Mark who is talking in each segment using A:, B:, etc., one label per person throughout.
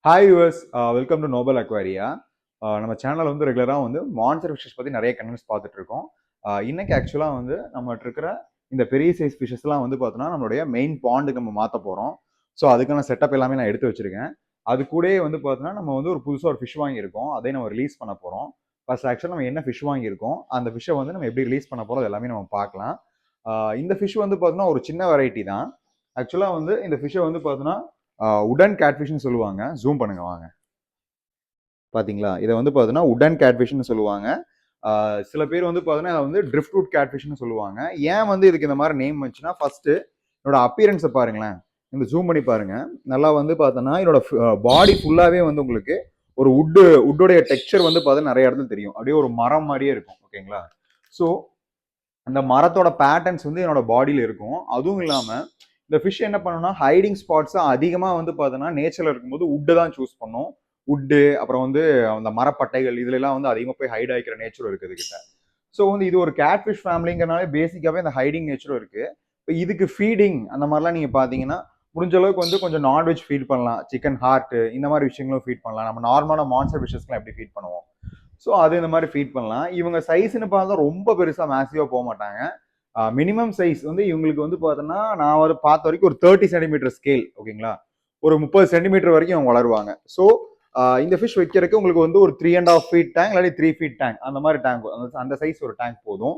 A: Hi yours, welcome to Noble Aquaria. நம்ம channel வந்து ரெகுலராக வந்து மான்ஸ்டர் ஃபிஷஸ் பற்றி நிறைய கண்டென்ட்ஸ் பார்த்துட்டு இருக்கோம். இன்னைக்கு ஆக்சுவலாக வந்து நம்மகிட்ட இருக்கிற இந்த பெரிய சைஸ் ஃபிஷஸ்லாம் வந்து பார்த்தோன்னா நம்மளுடைய மெயின் பாண்டுக்கு நம்ம மாற்ற போகிறோம். ஸோ அதுக்கான செட்டப் எல்லாமே நான் எடுத்து வச்சிருக்கேன். அது கூடயே வந்து பார்த்தோன்னா நம்ம வந்து ஒரு புதுசாக ஒரு ஃபிஷ் வாங்கியிருக்கோம். அதை நம்ம ரிலீஸ் பண்ண போகிறோம். ஃபர்ஸ்ட் ஆக்சுவலாக நம்ம என்ன ஃபிஷ் வாங்கியிருக்கோம், அந்த ஃபிஷ்ஷை வந்து நம்ம எப்படி ரிலீஸ் பண்ண போகிறோம், அது எல்லாமே நம்ம பார்க்கலாம். இந்த ஃபிஷ் வந்து பார்த்தோன்னா ஒரு சின்ன வெரைட்டி தான். ஆக்சுவலாக வந்து இந்த ஃபிஷ்ஷை வந்து பார்த்தோன்னா உடன் கேட்ஃபிஷ்னு சொல்லுவாங்க. ஜூம் பண்ணுங்க வாங்க. பாத்தீங்களா, இதை வந்து பார்த்தோன்னா உடன் கேட்ஃபிஷ்னு சொல்லுவாங்க. சில பேர் வந்து பார்த்தோன்னா வந்து ட்ரிஃப்ட் ரூட் கேட்ஃபிஷ்னு சொல்லுவாங்க. ஏன் வந்து இதுக்கு இந்த மாதிரி நேம் வச்சுன்னா, ஃபர்ஸ்ட் என்னோட அப்பியரன்ஸை பாருங்களேன். இந்த ஜூம் பண்ணி பாருங்க. நல்லா வந்து பார்த்தோன்னா என்னோட பாடி ஃபுல்லாவே வந்து உங்களுக்கு ஒரு உட்டோடைய டெக்ஸ்சர் வந்து பார்த்தா நிறைய இடத்துல தெரியும். அப்படியே ஒரு மரம் மாதிரியே இருக்கும். ஓகேங்களா. ஸோ அந்த மரத்தோட பேட்டர்ன்ஸ் வந்து என்னோட பாடியில் இருக்கும். அதுவும் இல்லாமல் இந்த ஃபிஷ் என்ன பண்ணணும்னா ஹைடிங் ஸ்பாட்ஸ் அதிகமாக வந்து பார்த்தோன்னா நேச்சரில் இருக்கும்போது உட்டு தான் சூஸ் பண்ணும். உட்டு அப்புறம் வந்து அந்த மரப்பட்டைகள் இதுலலாம் வந்து அதிகமாக போய் ஹைட் ஆகிக்கிற நேச்சரும் இருக்குது கிட்ட. ஸோ வந்து இது ஒரு கேட்ஃபிஷ் ஃபேமிலிங்கிறனால பேசிக்காகவே இந்த ஹைடிங் நேச்சரும் இருக்குது. இப்போ இதுக்கு ஃபீடிங் அந்த மாதிரிலாம் நீங்கள் பார்த்தீங்கன்னா முடிஞ்ச அளவுக்கு வந்து கொஞ்சம் நான்வெஜ் ஃபீட் பண்ணலாம். சிக்கன் ஹார்ட்டு இந்த மாதிரி விஷயங்களும் ஃபீட் பண்ணலாம். நம்ம நார்மலான மான்ஸ்டர் ஃபிஷஸ்லாம் எப்படி ஃபீட் பண்ணுவோம், ஸோ அது இந்த மாதிரி ஃபீட் பண்ணலாம். இவங்க சைஸ்ன்னு பார்த்தா ரொம்ப பெருசாக மேசிவாக போக மாட்டாங்க. மினிமம் சைஸ் வந்து இவங்களுக்கு வந்து பார்த்தோன்னா நான் ஒரு பார்த்த வரைக்கும் ஒரு 30 சென்டிமீட்டர் ஸ்கேல். ஓகேங்களா. ஒரு 30 சென்டிமீட்டர் வரைக்கும் அவங்க வளருவாங்க. ஸோ இந்த ஃபிஷ் வைக்கிறதுக்கு உங்களுக்கு வந்து ஒரு 3.5 ஃபீட் டேங்க் இல்லாட்டி 3 ஃபீட் டேங்க் அந்த மாதிரி டேங்க், அந்த சைஸ் ஒரு டேங்க் போதும்.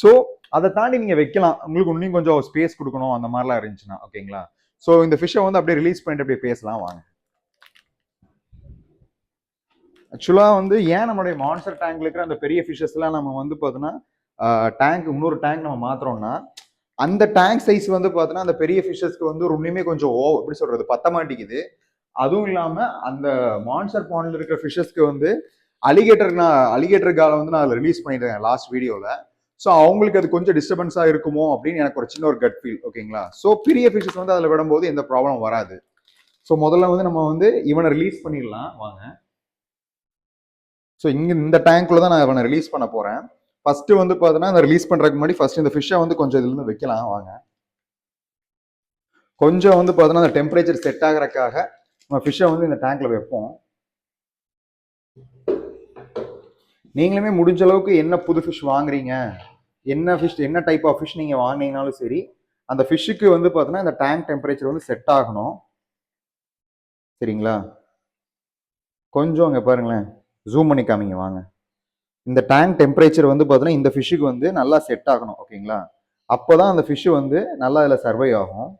A: ஸோ அதை தாண்டி நீங்கள் வைக்கலாம். உங்களுக்கு இன்னும் கொஞ்சம் ஸ்பேஸ் கொடுக்கணும் அந்த மாதிரிலாம் இருந்துச்சுன்னா. ஓகேங்களா. ஸோ இந்த ஃபிஷ்ஷை வந்து அப்படியே ரிலீஸ் பண்ணிட்டு அப்படியே பேசலாம் வாங்க. ஆக்சுவலாக வந்து ஏன் நம்மளுடைய மான்ஸ்டர் டேங்க்ல இருக்கிற அந்த பெரிய ஃபிஷஸ்லாம் நம்ம வந்து பார்த்தோன்னா டேங்க் இன்னொரு டேங்க் நம்ம மாத்துறோம்னா அந்த டேங்க் சைஸ் வந்து பார்த்தோன்னா அந்த பெரிய ஃபிஷஸ்க்கு வந்து ஒன்றுமே கொஞ்சம் எப்படி சொல்றது பத்த மாட்டேங்குது. அதுவும் இல்லாமல் அந்த மான்ஸ்டர் பாண்ட்ல இருக்கிற ஃபிஷஸ்க்கு வந்து அலிகேட்டர் காலை வந்து நான் அதில் ரிலீஸ் பண்ணிட்டேன் லாஸ்ட் வீடியோவில். ஸோ அவங்களுக்கு அது கொஞ்சம் டிஸ்டர்பன்ஸாக இருக்குமோ அப்படின்னு எனக்கு ஒரு சின்ன ஒரு கட் ஃபீல். ஓகேங்களா. ஸோ பெரிய ஃபிஷஸ் வந்து அதில் விடும்போது எந்த ப்ராப்ளம் வராது. ஸோ முதல்ல வந்து நம்ம வந்து இவனை ரிலீஸ் பண்ணிடலாம் வாங்க. ஸோ இங்கே இந்த டேங்க்ல தான் நான் இவனை ரிலீஸ் பண்ண போகிறேன். ஃபர்ஸ்ட் வந்து பார்த்தோன்னா அந்த ரிலீஸ் பண்ணுறதுக்கு முன்னாடி ஃபர்ஸ்ட் இந்த ஃபிஷ்ஷை வந்து கொஞ்சம் இதுலேருந்து வைக்கலாம் வாங்க. கொஞ்சம் வந்து பார்த்தோன்னா அந்த டெம்பரேச்சர் செட் ஆகிறதுக்காக நம்ம ஃபிஷ்ஷை வந்து இந்த டேங்க்ல வைப்போம். நீங்களுமே முடிஞ்ச அளவுக்கு என்ன புது ஃபிஷ் வாங்குறீங்க, என்ன டைப் ஆஃப் ஃபிஷ் நீங்கள் வாங்கினீங்கனாலும் சரி, அந்த ஃபிஷ்ஷுக்கு வந்து பார்த்தோன்னா இந்த டேங்க் டெம்பரேச்சர் வந்து செட் ஆகணும். சரிங்களா. கொஞ்சம் அங்கே பாருங்களேன், ஜூம் பண்ணி காமிங்க வாங்க. இந்த டேங்க் டெம்பரேச்சர் வந்து பார்த்தோன்னா இந்த ஃபிஷ்ஷுக்கு வந்து நல்லா செட் ஆகணும். ஓகேங்களா. அப்போதான் அந்த ஃபிஷ்ஷு வந்து நல்லா அதில் சர்வை ஆகும்.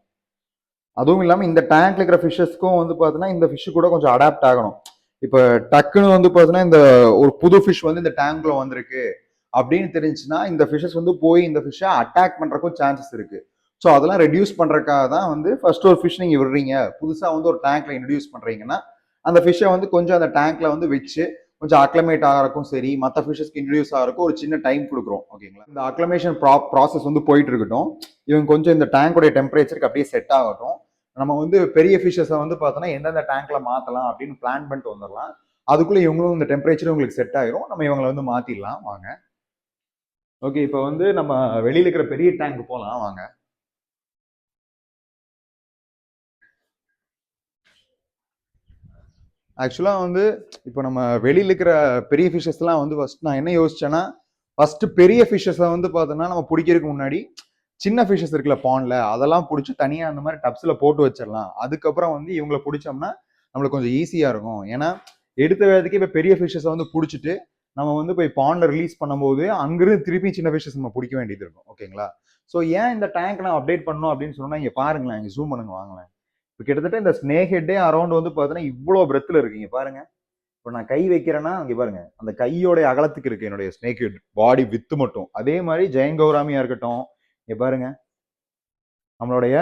A: அதுவும் இல்லாமல் இந்த டேங்க்ல இருக்கிற ஃபிஷ்ஷஸ்க்கும் வந்து பார்த்தோன்னா இந்த ஃபிஷ்ஷு கூட கொஞ்சம் அடாப்ட் ஆகணும். இப்போ டக்குன்னு வந்து பார்த்தோன்னா இந்த ஒரு புது ஃபிஷ் வந்து இந்த டேங்க்ல வந்திருக்கு அப்படின்னு தெரிஞ்சுன்னா இந்த ஃபிஷஸ் வந்து போய் இந்த ஃபிஷ்ஷை அட்டாக் பண்ணுறக்கும் சான்சஸ் இருக்கு. ஸோ அதெல்லாம் ரெடியூஸ் பண்ணுறதுக்காக தான் வந்து ஃபர்ஸ்ட் ஒரு ஃபிஷ் நீங்கள் விடுறீங்க, புதுசாக வந்து ஒரு டேங்க்ல இன்ட்ரடியூஸ் பண்ணுறீங்கன்னா அந்த ஃபிஷ்ஷை வந்து கொஞ்சம் அந்த டேங்க்ல வந்து வச்சு கொஞ்சம் அக்ளமேட் ஆகிறக்கும் சரி, மற்ற ஃபிஷஸ்க்கு இன்ட்ரடியூஸ் ஆகிறக்கும் ஒரு சின்ன டைம் கொடுக்குறோம். ஓகேங்களா. இந்த அக்ளமேஷன் ப்ராசஸ் வந்து போயிட்டு இருக்கட்டும். இவங்க கொஞ்சம் இந்த டேங்கோடைய டெம்பரேச்சருக்கு அப்படியே செட் ஆகட்டும். நம்ம வந்து பெரிய ஃபிஷஸை வந்து பார்த்தோன்னா எந்தெந்த டேங்க்ல மாற்றலாம் அப்படின்னு பிளான் பண்ணிட்டு வந்துடலாம். அதுக்குள்ளே இவங்களும் இந்த டெம்பரேச்சர் உங்களுக்கு செட் ஆயிரும். நம்ம இவங்களை வந்து மாற்றிடலாம் வாங்க. ஓகே, இப்போ வந்து நம்ம வெளியில் இருக்கிற பெரிய டேங்க் போகலாம் வாங்க. ஆக்சுவலாக வந்து இப்போ நம்ம வெளியில் இருக்கிற பெரிய ஃபிஷஸ்லாம் வந்து ஃபர்ஸ்ட் நான் என்ன யோசிச்சேன்னா, ஃபர்ஸ்ட் பெரிய ஃபிஷஸை வந்து பார்த்தோன்னா நம்ம பிடிக்கிறதுக்கு முன்னாடி சின்ன ஃபிஷஸ் இருக்குல்ல பாண்ட்ல, அதெல்லாம் பிடிச்சி தனியாக அந்த மாதிரி டப்ஸில் போட்டு வச்சிடலாம். அதுக்கப்புறம் வந்து இவங்களை பிடிச்சோம்னா நம்மளுக்கு கொஞ்சம் ஈஸியாக இருக்கும். ஏன்னா எடுத்த வேலைக்கு இப்போ பெரிய ஃபிஷஸை வந்து பிடிச்சிட்டு நம்ம வந்து போய் பாண்ட்ல ரிலீஸ் பண்ணும்போது அங்கிருந்து திருப்பி சின்ன ஃபிஷஸ் நம்ம பிடிக்க வேண்டியது இருக்கும். ஓகேங்களா. ஸோ ஏன் இந்த டேங்க் நான் அப்டேட் பண்ணணும் அப்படின்னு சொன்னா இங்கே பாருங்களேன், இங்கே ஜூம் பண்ணுங்க வாங்களேன். இப்போ கிட்டத்தட்ட இந்த ஸ்னேக் ஹெட்டே அரௌண்ட் வந்து பார்த்தீங்கன்னா இவ்வளோ பிரெத்தில் இருக்குங்க பாருங்க. இப்போ நான் கை வைக்கிறேன்னா அங்கே பாருங்க, அந்த கையோடைய அகலத்துக்கு இருக்கு என்னுடைய ஸ்னேக் ஹெட் பாடி வித்து மட்டும். அதே மாதிரி ஜெயன் கௌராமியா இருக்கட்டும், இங்கே பாருங்க நம்மளுடைய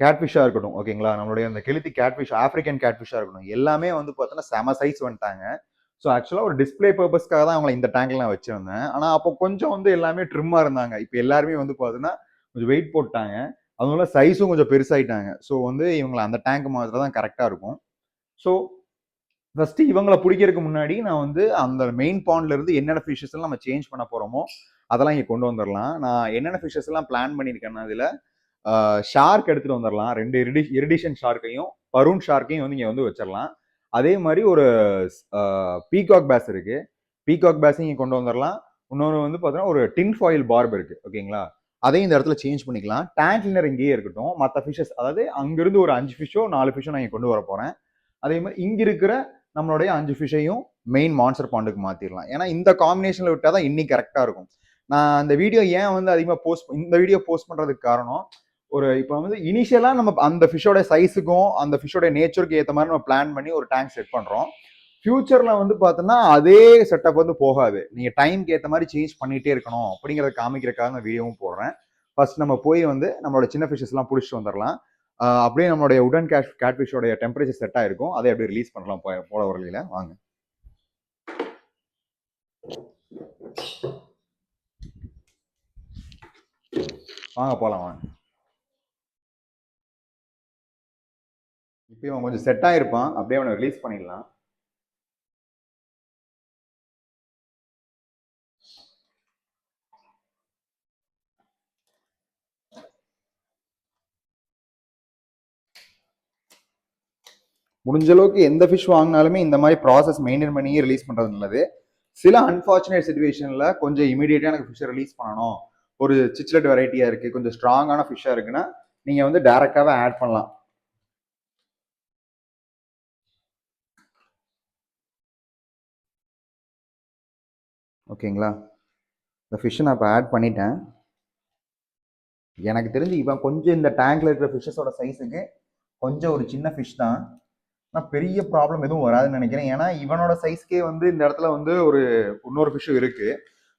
A: கேட்ஃபிஷா இருக்கட்டும். ஓகேங்களா. நம்மளுடைய அந்த கெளுத்தி கேட்ஃபிஷ், ஆப்பிரிக்கன் கேட்ஃபிஷா இருக்கட்டும், எல்லாமே வந்து பார்த்தோன்னா செம சைஸ் வந்துட்டாங்க. ஸோ ஆக்சுவலாக ஒரு டிஸ்பிளே பர்பஸ்க்காக தான் அவங்களை இந்த டேங்க்ல நான் வச்சிருந்தேன். ஆனால் அப்போ கொஞ்சம் வந்து எல்லாமே ட்ரிம்மா இருந்தாங்க. இப்போ எல்லாருமே வந்து பார்த்தீங்கன்னா கொஞ்சம் வெயிட் போட்டாங்க. அதனால சைஸும் கொஞ்சம் பெருசாயிட்டாங்க. ஸோ வந்து இவங்களை அந்த டேங்க் மாதிரி தான் கரெக்டாக இருக்கும். ஸோ ஃபர்ஸ்ட் இவங்களை பிடிக்கிறதுக்கு முன்னாடி நான் வந்து அந்த மெயின் பாண்ட்ல இருந்து என்னென்ன ஃபிஷஸ் எல்லாம் நம்ம சேஞ்ச் பண்ண போறோமோ அதெல்லாம் இங்கே கொண்டு வந்துடலாம். நான் என்னென்ன ஃபிஷஸ் எல்லாம் பிளான் பண்ணியிருக்கேன்னா இதில் ஷார்க் எடுத்துகிட்டு வந்துடலாம். 2 இரிடிஷன் ஷார்க்கையும் பரூன் ஷார்க்கையும் வந்து இங்கே வந்து வச்சிடலாம். அதே மாதிரி ஒரு பீகாக் பேஸ் இருக்குது. பீகாக் பேஸையும் இங்கே கொண்டு வந்துடலாம். இன்னொன்று வந்து பார்த்தீங்கன்னா ஒரு டின் ஃபாயில் பார்ப் இருக்குது. ஓகேங்களா, அதையும் இந்த இடத்துல சேஞ்ச் பண்ணிக்கலாம். டேங்க் கிளீனர் இங்கேயே இருக்கட்டும். மற்ற ஃபிஷஸ், அதாவது அங்கிருந்து ஒரு 5 ஃபிஷ்ஷோ 4 ஃபிஷ்ஷோ நான் இங்கே கொண்டு வர போகிறேன். அதே மாதிரி இங்கே இருக்கிற நம்மளுடைய 5 ஃபிஷ்ஷையும் மெயின் மான்ஸ்டர் பாண்டுக்கு மாற்றிடலாம். ஏன்னா இந்த காம்பினேஷனில் விட்டால் தான் இன்னைக்கு கரெக்டாக இருக்கும். நான் அந்த வீடியோ ஏன் வந்து அதிகமாக இந்த வீடியோ போஸ்ட் பண்ணுறதுக்கு காரணம், ஒரு இப்போ வந்து இனிஷியலாக நம்ம அந்த ஃபிஷ்ஷோட சைஸுக்கும் அந்த ஃபிஷ்ஷோட நேச்சருக்கு ஏற்ற மாதிரி நம்ம பிளான் பண்ணி ஒரு டேங்க் செட் பண்ணுறோம். ஃபியூச்சரில் வந்து பார்த்தோன்னா அதே செட்டப் வந்து போகாது. நீங்கள் டைம்க்கு ஏற்ற மாதிரி சேஞ்ச் பண்ணிகிட்டே இருக்கணும் அப்படிங்கிறத காமிக்கிறதுக்காக நான் வீடியோவும் போடுறேன். ஃபர்ஸ்ட் நம்ம போய் வந்து நம்மளோட சின்ன ஃபிஷஸ்லாம் பிடிச்சிட்டு வந்துடலாம். அப்படியே நம்மளுடைய உடன் கேட் ஃபிஷோடைய டெம்பரேச்சர் செட் ஆயிருக்கும். அதை அப்படியே ரிலீஸ் பண்ணலாம் போல வரலையில. வாங்க வாங்க போகலாம் வாங்க. இப்போ அவன் கொஞ்சம் செட் ஆயிருப்பான். அப்படியே அவனை ரிலீஸ் பண்ணிடலாம். முடிஞ்ச அளவுக்கு எந்த ஃபிஷ் வாங்கினாலுமே இந்த மாதிரி ப்ராசஸ் மெயின்டைன் பண்ணியே ரிலீஸ் பண்ணுறது நல்லது. சில அன்ஃபார்ச்சுனேட் சுச்சுவேஷனில் கொஞ்சம் இமீடியட்டாக எனக்கு ஃபிஷ்ஷை ரிலீஸ் பண்ணணும், ஒரு சிச்லெட் வெரைட்டியாக இருக்குது, கொஞ்சம் ஸ்ட்ராங்கான ஃபிஷ்ஷாக இருக்குன்னா நீங்கள் வந்து டைரெக்டாகவே ஆட் பண்ணலாம். ஓகேங்களா, இந்த ஃபிஷ்ஷை நான் இப்போ ஆட் பண்ணிட்டேன். எனக்கு தெரிஞ்சு இவன் கொஞ்சம் இந்த டேங்க்ல இருக்கிற ஃபிஷ்ஷஸோட சைஸுக்கு கொஞ்சம் ஒரு சின்ன ஃபிஷ் தான். ஆனால் பெரிய ப்ராப்ளம் எதுவும் வராதுன்னு நினைக்கிறேன். ஏன்னா இவனோட சைஸ்க்கே வந்து இந்த இடத்துல வந்து ஒரு இன்னொரு ஃபிஷ்ஷும் இருக்குது.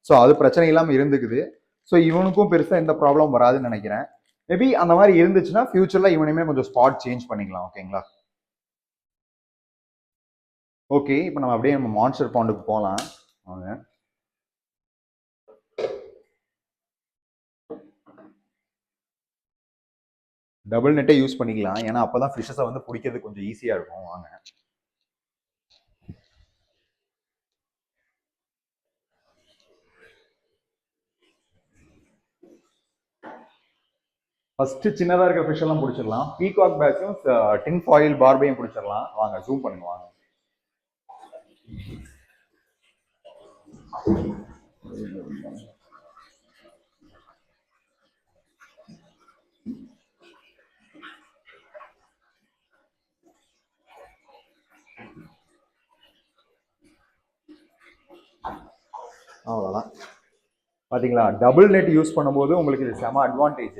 A: ஸோ அது பிரச்சனை இல்லாமல் இருந்துக்குது. ஸோ இவனுக்கும் பெருசாக எந்த ப்ராப்ளம் வராதுன்னு நினைக்கிறேன். மேபி அந்த மாதிரி இருந்துச்சுன்னா ஃபியூச்சரில் இவனையுமே கொஞ்சம் ஸ்பாட் சேஞ்ச் பண்ணிக்கலாம். ஓகேங்களா, ஓகே. இப்போ நம்ம அப்படியே நம்ம மான்ஸ்டர் பாண்டுக்கு போகலாம் வாங்க. டபுள் நெட்டே யூஸ் பண்ணிக்கலாம். ஏன்னா அப்போ தான் ஃபிஷ்ஷஸை வந்து பிடிக்கிறது கொஞ்சம் ஈஸியாக இருக்கும். வாங்க. ஃபர்ஸ்ட் சின்னதாக இருக்கிற ஃபிஷ் எல்லாம் பிடிச்சிடலாம். பீகாக் பேஸும் டின் ஃபாயில் பார்பையும் பிடிச்சிடலாம். வாங்க ஜூம் பண்ணுங்க வாங்க. அவ்வளோதான். பார்த்தீங்களா, டபுள் நெட் யூஸ் பண்ணும்போது உங்களுக்கு இது செம அட்வான்டேஜ்.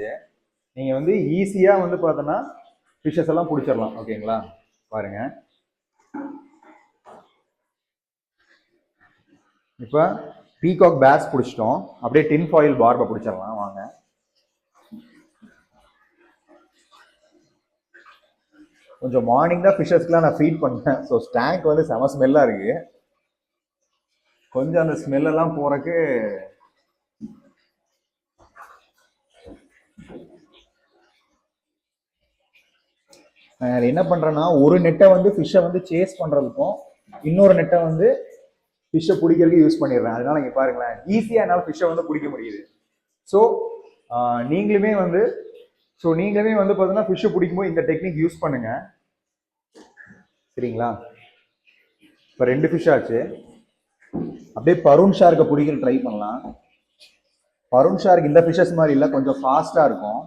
A: நீங்கள் வந்து ஈஸியாக வந்து பார்த்தோன்னா ஃபிஷ்ஷஸ் எல்லாம் பிடிச்சிடலாம். ஓகேங்களா, பாருங்க. இப்போ பீகாக் பேஸ் பிடிச்சிட்டோம். அப்படியே டின் ஃபாயில் பார்பை பிடிச்சிடலாம் வாங்க. கொஞ்சம் மார்னிங் தான் ஃபிஷ்ஷஸ்க்குலாம் நான் ஃபீட் பண்ணேன். ஸோ ஸ்டாங்க் வந்து செம ஸ்மெல்லாக இருக்குது. கொஞ்சம் அந்த ஸ்மெல்லாம் போறக்கு நான் என்ன பண்றேன்னா, ஒரு நெட்டை வந்து ஃபிஷ்ஷை வந்து சேஸ் பண்றதுக்கும் இன்னொரு நெட்டை வந்து ஃபிஷ்ஷை பிடிக்கிறதுக்கு யூஸ் பண்ணிடுறேன். அதனால இங்கே பாருங்களேன், ஈஸியாக என்னால் ஃபிஷ்ஷை வந்து பிடிக்க முடியுது. ஸோ நீங்களுமே வந்து பார்த்தீங்கன்னா ஃபிஷ்ஷை பிடிக்கும்போது இந்த டெக்னிக் யூஸ் பண்ணுங்க. சரிங்களா, இப்போ 2 ஃபிஷ் ஆச்சு. அப்படியே பரூன் ஷார்க்கை பிடிக்கிற ட்ரை பண்ணலாம். பரூன் ஷார்க் இந்த ஃபிஷஸ் மாதிரி இல்லை, கொஞ்சம் ஃபாஸ்ட்டாக இருக்கும்.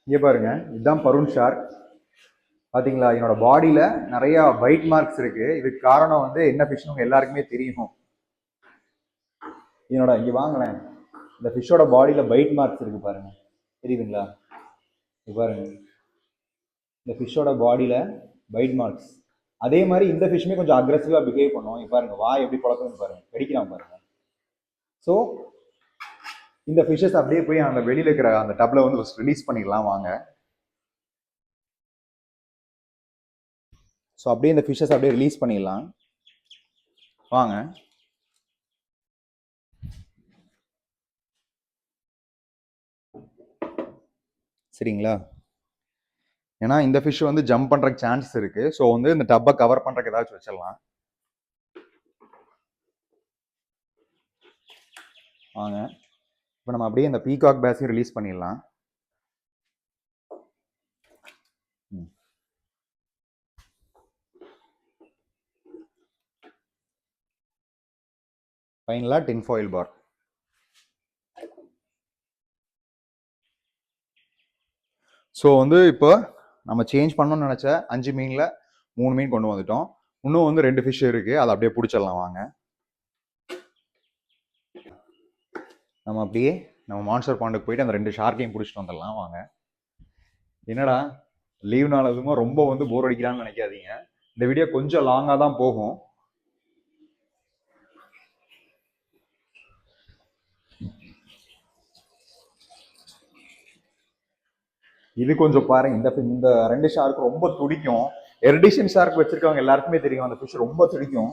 A: இங்கே பாருங்க, இதுதான் பரூன் ஷார்க். பார்த்தீங்களா, என்னோட பாடியில் நிறையா பைட் மார்க்ஸ் இருக்குது. இதுக்கு காரணம் வந்து என்ன ஃபிஷ்னு எல்லாருக்குமே தெரியும். என்னோட இங்கே வாங்கினேன், இந்த ஃபிஷ்ஷோட பாடியில் பைட் மார்க்ஸ் இருக்குது பாருங்க, தெரியுதுங்களா? இது பாருங்க, இந்த ஃபிஷ்ஷோட பாடியில் பைட் மார்க்ஸ். அதே மாதிரி இந்த ஃபிஷ்ஷுமே கொஞ்சம் அக்ரெசிவாக பிஹேவ் பண்ணும். இப்போ பாருங்க, வாய் எப்படி பழக்கம்னு பாருங்க, கடிக்கிறான் பாருங்க. ஸோ இந்த ஃபிஷ்ஷஸ் அப்படியே போய் அந்த வெளியில் இருக்கிற அந்த டப்ல வந்து ரிலீஸ் பண்ணிடலாம் வாங்க. ஸோ அப்படியே இந்த ஃபிஷ்ஷஸ் அப்படியே ரிலீஸ் பண்ணிடலாம். வாங்க. சரிங்களா? ஏன்னா இந்த ஃபிஷ் வந்து ஜம்ப் பண்ணுறக்கு சான்ஸ் இருக்கு. ஸோ வந்து இந்த டப்பை கவர் பண்ணுறக்கு ஏதாச்சும் வச்சிடலாம். வாங்க. இப்போ நம்ம அப்படியே இந்த பீகாக் பேஸையும் ரிலீஸ் பண்ணிடலாம். ஃபைனலாக டின் ஃபாயில் பார். ஸோ வந்து இப்போ நம்ம சேஞ்ச் பண்ணணும்னு நினச்ச 5 மீனில் 3 மீன் கொண்டு வந்துட்டோம். இன்னும் வந்து 2 ஃபிஷ் இருக்குது, அதை அப்படியே பிடிச்சிடலாம். வாங்க. நம்ம அப்படியே நம்ம மான்ஸ்டர் பாண்டுக்கு போயிட்டு அந்த 2 ஷார்க்கையும் பிடிச்சிட்டு வந்துடலாம். வாங்க. என்னடா லீவ் நாள் அதுமா ரொம்ப வந்து போர் அடிக்கிறான்னு நினைக்காதீங்க. இந்த வீடியோ கொஞ்சம் லாங்காக தான் போகும். இது கொஞ்சம் பாருங்க, இந்த 2 ஷார்க் ரொம்ப துடிக்கும். எர்டிஷன் ஷார்க் வச்சிருக்கவங்க எல்லாருக்குமே தெரியும், அந்த ஃபிஷ் ரொம்ப துடிக்கும்.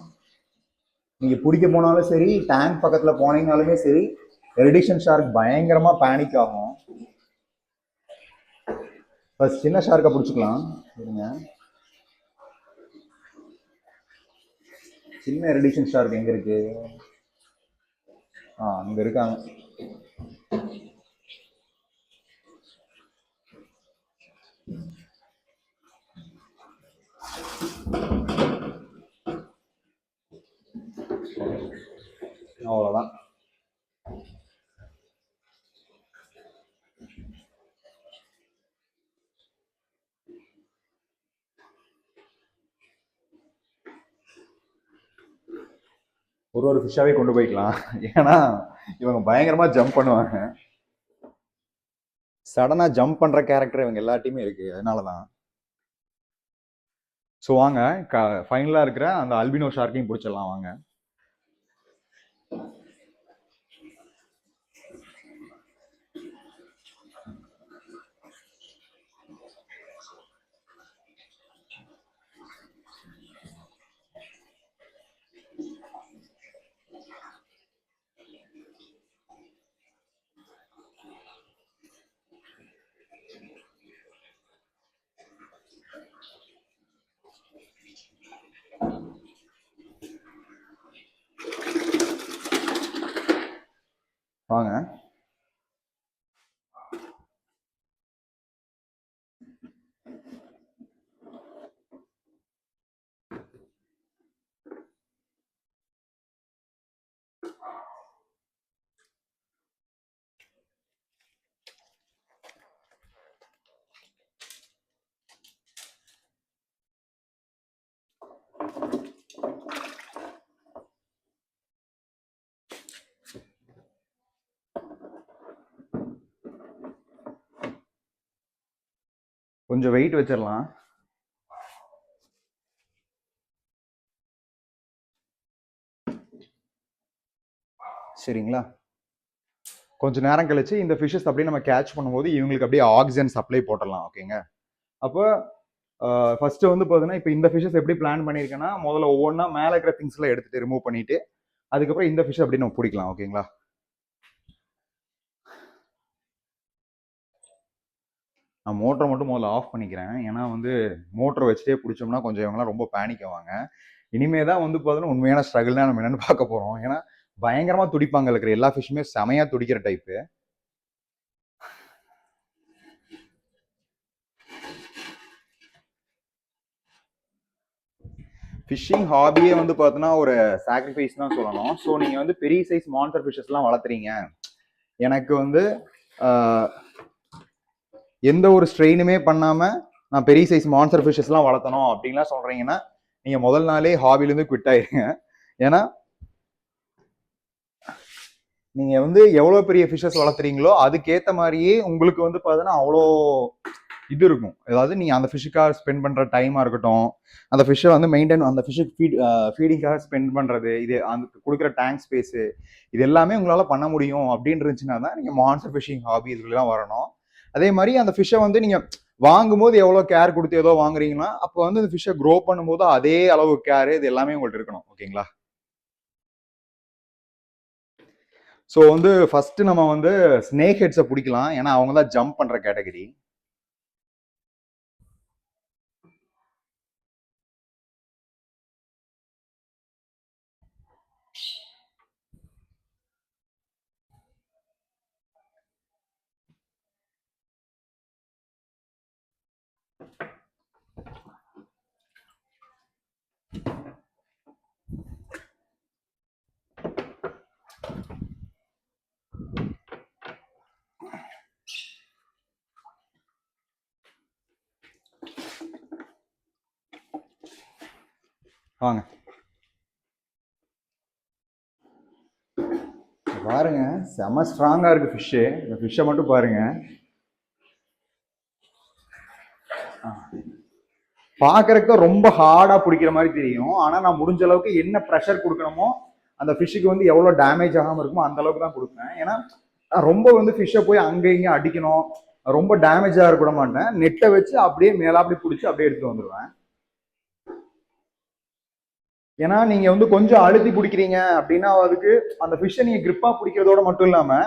A: நீங்க பிடிக்க போனாலும் சரி, டேங்க் பக்கத்துல போனீங்கனாலுமே சரி, எர்டிஷன் ஷார்க் பயங்கரமா பேனிக் ஆகும். ஃபர்ஸ்ட் சின்ன ஷார்க்கை பிடிச்சிக்கலாம். சின்ன எர்டிஷன் ஷார்க் எங்க இருக்கு? அங்க இருக்காங்க. அவ்வளோதான். ஒரு ஃபிஷ்ஷாவே கொண்டு போய்க்கலாம். ஏன்னா இவங்க பயங்கரமா ஜம்ப் பண்ணுவாங்க. சடனா ஜம்ப் பண்ற கேரக்டர் இவங்க எல்லாத்தையுமே இருக்கு, அதனாலதான். ஸோ வாங்க, ஃபைனலா இருக்கிற அந்த அல்பினோ ஷார்க்கையும் பிடிச்சிடலாம். வாங்க. வாங்க. கொஞ்சம் வெயிட் வச்சிடலாம். சரிங்களா? கொஞ்ச நேரம் கழிச்சு இந்த ஃபிஷஸ் அப்படியே நம்ம கேட்ச் பண்ணும்போது இவங்களுக்கு அப்படியே ஆக்சிஜன் சப்ளை போட்டுடலாம். ஓகேங்க. அப்போ ஃபர்ஸ்ட் வந்து பார்த்தீங்கன்னா, இப்போ இந்த ஃபிஷஸ் எப்படி பிளான் பண்ணியிருக்கேன்னா, முதல்ல ஒவ்வொன்றா மேலே இருக்கிற திங்ஸ்லாம் எடுத்துட்டு ரிமூவ் பண்ணிட்டு அதுக்கப்புறம் இந்த ஃபிஷ் அப்படி நம்ம பிடிக்கலாம். ஓகேங்களா? நான் மோட்டரை மட்டும் முதல்ல ஆஃப் பண்ணிக்கிறேன். ஏன்னா வந்து மோட்டரை வச்சுட்டே பிடிச்சோம்னா கொஞ்சம் இவங்கலாம் ரொம்ப பேனிக் ஆவாங்க. இனிமே தான் வந்து பார்த்தீங்கன்னா உண்மையான ஸ்ட்ரகிள்னா நம்ம என்னென்னு பார்க்க போகிறோம். ஏன்னா பயங்கரமாக துடிப்பாங்க. இருக்கிற எல்லா ஃபிஷ்ஷுமே செமையாக துடிக்கிற டைப்பு. ஃபிஷ்ஷிங் ஹாபியே வந்து பார்த்தீங்கன்னா ஒரு சாக்ரிஃபைஸ் தான் சொல்லணும். ஸோ நீங்கள் வந்து பெரிய சைஸ் மான்ஸ்டர் ஃபிஷஸ்லாம் வளர்த்துறீங்க, எனக்கு வந்து எந்த ஒரு ஸ்ட்ரெயினுமே பண்ணாமல் நான் பெரிய சைஸ் மான்ஸ்டர் ஃபிஷஸ்லாம் வளர்த்தணும் அப்படின்லாம் சொல்கிறீங்கன்னா, நீங்கள் முதல் நாளே ஹாபிலேருந்து குவிட் ஆயிருங்க. ஏன்னா நீங்கள் வந்து எவ்வளோ பெரிய ஃபிஷஸ் வளர்த்துறீங்களோ அதுக்கேற்ற மாதிரியே உங்களுக்கு வந்து பார்த்தீங்கன்னா அவ்வளோ இது இருக்கும். அதாவது நீங்கள் அந்த ஃபிஷ்ஷுக்காக ஸ்பெண்ட் பண்ணுற டைமாக இருக்கட்டும், அந்த ஃபிஷ்ஷை வந்து மெயின்டைன், அந்த ஃபிஷ்ஷுக்கு ஃபீடிங்காக ஸ்பெண்ட் பண்ணுறது, இது அந்த கொடுக்குற டேங்க் ஸ்பேஸு, இது எல்லாமே உங்களால் பண்ண முடியும் அப்படின்னு இருந்துச்சுன்னா தான் நீங்கள் மான்ஸ்டர் ஃபிஷிங் ஹாபி இதுலாம் வரணும். அதே மாதிரி அந்த ஃபிஷ்ஷை வந்து நீங்கள் வாங்கும்போது எவ்வளோ கேர் கொடுத்து ஏதோ வாங்குறீங்கன்னா அப்போ வந்து இந்த ஃபிஷ்ஷை க்ரோ பண்ணும்போது அதே அளவு கேர் இது எல்லாமே உங்கள்கிட்ட இருக்கணும். ஓகேங்களா? ஸோ வந்து ஃபர்ஸ்ட் நம்ம வந்து ஸ்னேக் ஹெட்ஸை பிடிக்கலாம். ஏன்னா அவங்க தான் ஜம்ப் பண்ற கேட்டகரி. வாங்க பாருங்க, செம ஸ்ட்ராங்கா இருக்கு ஃபிஷ்ஷு. இந்த ஃபிஷ்ஷை மட்டும் பாருங்க. பார்க்கறதுக்கு ரொம்ப ஹார்டா பிடிக்கிற மாதிரி தெரியும். ஆனா நான் முடிஞ்ச அளவுக்கு என்ன ப்ரெஷர் கொடுக்கணுமோ அந்த ஃபிஷ்ஷுக்கு வந்து எவ்வளோ டேமேஜ் ஆகாமல் இருக்குமோ அந்த அளவுக்கு தான் கொடுப்பேன். ஏன்னா ரொம்ப வந்து ஃபிஷ்ஷை போய் அங்கே இங்கே அடிக்கணும், ரொம்ப டேமேஜ் ஆக கூட மாட்டேன். நெட்டை வச்சு அப்படியே மேலாப்படி பிடிச்சி அப்படியே எடுத்துட்டு வந்துடுவேன். ஏன்னா நீங்க வந்து கொஞ்சம் அழுத்தி பிடிக்கிறீங்க அப்படின்னா அதுக்கு அந்த ஃபிஷ்ஷை நீங்க கிரிப்பா பிடிக்கிறதோட மட்டும் இல்லாம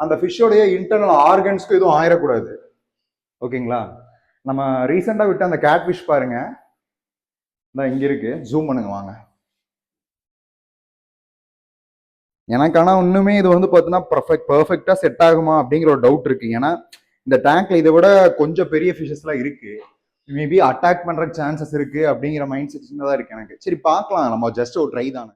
A: அந்த ஃபிஷ்ஷோடைய இன்டர்னல் ஆர்கன்ஸ்க்கு எதுவும் ஆயிடக்கூடாது. ஓகேங்களா? நம்ம ரீசெண்டா விட்ட அந்த கேட் ஃபிஷ் பாருங்க, இங்க இருக்கு, ஜூம் பண்ணுங்க வாங்க. எனக்கு ஆனால் இன்னுமே இது வந்து பார்த்தீங்கன்னா பர்ஃபெக்டா செட் ஆகுமா அப்படிங்கிற ஒரு டவுட் இருக்கு. ஏன்னா இந்த டேங்க்ல இதை விட கொஞ்சம் பெரிய ஃபிஷஸ்லாம் இருக்கு, மேபி அட்டாக் பண்ற சான்சஸ் இருக்கு அப்படிங்கிற மைண்ட் செட் தான் இருக்கு எனக்கு. சரி பார்க்கலாம், நம்ம ஜஸ்ட் ஒரு ட்ரை தானே.